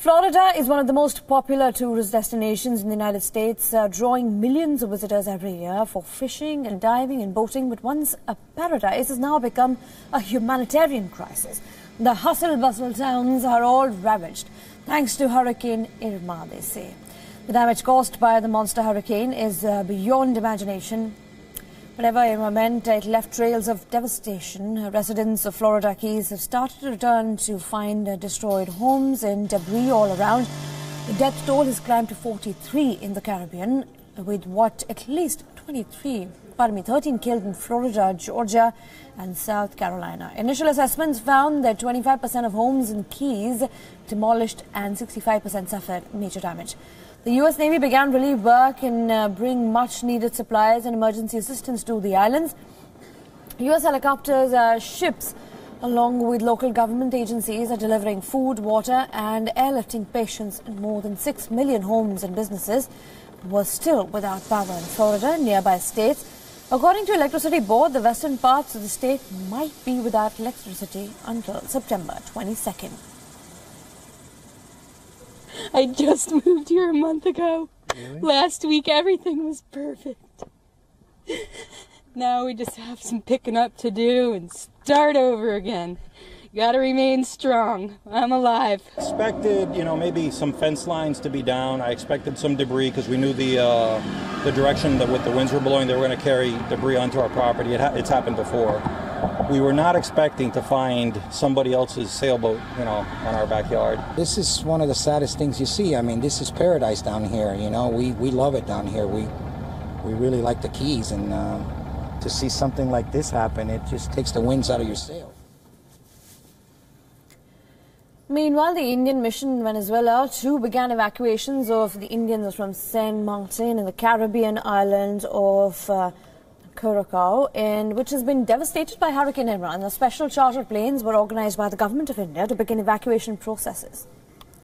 Florida is one of the most popular tourist destinations in the United States, drawing millions of visitors every year for fishing and diving and boating. But once a paradise has now become a humanitarian crisis. The hustle-bustle towns are all ravaged, thanks to Hurricane Irma, they say. The damage caused by the monster hurricane is beyond imagination. Whatever Irma meant, it left trails of devastation. Residents of Florida Keys have started to return to find destroyed homes and debris all around. The death toll has climbed to 43 in the Caribbean, with at least 13 killed in Florida, Georgia and South Carolina. Initial assessments found that 25% of homes in Keys demolished and 65% suffered major damage. The U.S. Navy began relief work and bring much-needed supplies and emergency assistance to the islands. U.S. helicopters, ships, along with local government agencies, are delivering food, water and airlifting patients in more than 6 million homes and businesses were still without power in Florida and nearby states. According to Electricity Board, the western parts of the state might be without electricity until September 22nd. I just moved here a month ago. Really? Last week everything was perfect. Now we just have some picking up to do and start over again. Gotta remain strong. I'm alive. Expected, maybe some fence lines to be down. I expected some debris because we knew the direction that with the winds were blowing, they were going to carry debris onto our property. It's happened before. We were not expecting to find somebody else's sailboat, on our backyard. This is one of the saddest things you see. I mean, this is paradise down here. We love it down here. We really like the Keys, and to see something like this happen, it just takes the winds out of your sail. Meanwhile, the Indian mission in Venezuela too began evacuations of the Indians from Saint Martin in the Caribbean island of Curacao, which has been devastated by Hurricane Irma. And the special chartered planes were organized by the government of India to begin evacuation processes.